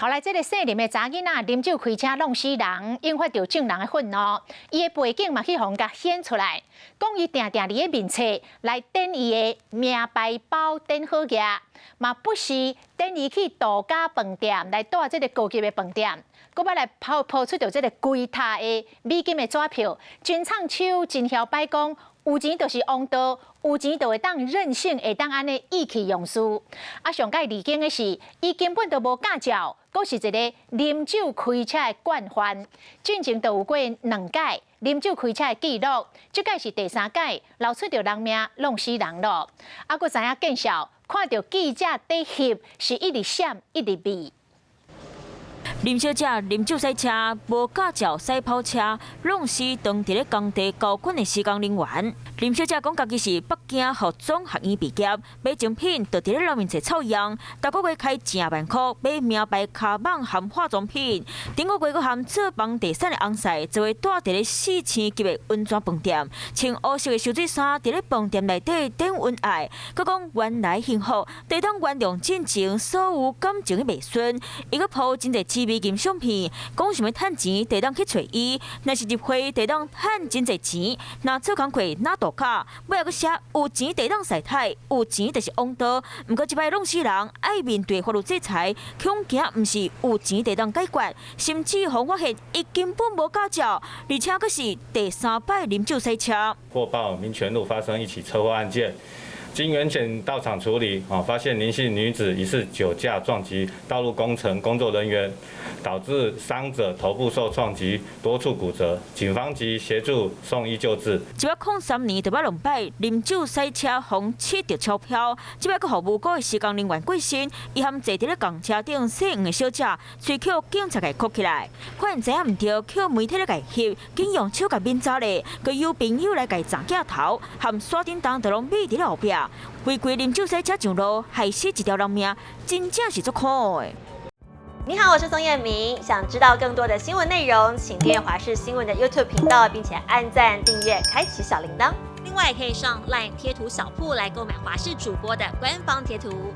后来，这个姓林的查囡仔啉酒开车弄死人，引发着众人的愤怒。伊的背景嘛去互甲显出来，讲伊定定伫个面册来等伊的名牌包等好价，嘛不时等伊去度假饭店来住这个高级的饭店，搁要来抛出着这个贵塔的美金的纸票，真唱手真嚣摆讲。有钱就是王道，有钱就会当任性，会当安尼意气用事。啊，上界离经的是，伊根本就无驾照，佫是一个啉酒开车的惯犯。进前就有过2届啉酒开车的记录，这届是第3届，闹出着人命，弄死人咯。啊，佫知影见笑，看到记者在翕，是一直闪一直避。林小姐啉酒赛车，无驾照赛跑车，弄死当地咧工地交管的施工人员。林小姐讲，家己是北京服装学院毕业，买精品就伫咧老面册臭样，逐个月开10万块买名牌卡蟒含化妆品，顶个月佫含做房地产的翁婿，就会住伫咧4000级的温泉饭店，穿黑色的游水衫伫咧饭店内底等恩爱。佮讲原来幸福，得当原谅进前所有感情的迷顺，伊佫铺真侪紫美金相片，讲想要趁钱，得当去找伊。若是入会，得当趁真侪钱。若做工课，哪度卡？尾还佫写有钱得当晒太，有钱就是王道。毋过即摆弄死人，爱面对法律制裁，恐惊毋是有钱得当解决，甚至互发现伊根本无驾照，而且佫是第3摆啉酒赛车。获报民权路发生一起车祸案件。经员检到场处理，发现林姓女子疑似酒驾撞击道路工程工作人员，导致伤者头部受创及多处骨折。警方及协助送医救治。103年就捌2摆啉酒赛车，互窃着钞票，即摆佫互无辜的施工人员过身，伊含坐伫咧公车顶姓黄的小姐，随口警察给铐起来，发现知影毋对，去媒体咧甲翕，竟用手甲免走咧，佮有朋友来甲伊砸镜头，含刷叮当就拢秘伫咧后壁。违规啉酒赛车上路，害死一条人命，真正是足苦的。你好，我是宋彦明。想知道更多的新闻内容，请订阅华视新闻的 YouTube 频道，并且按赞、订阅、开启小铃铛。另外，可以上 LINE 贴图小铺来购买华视主播的官方贴图。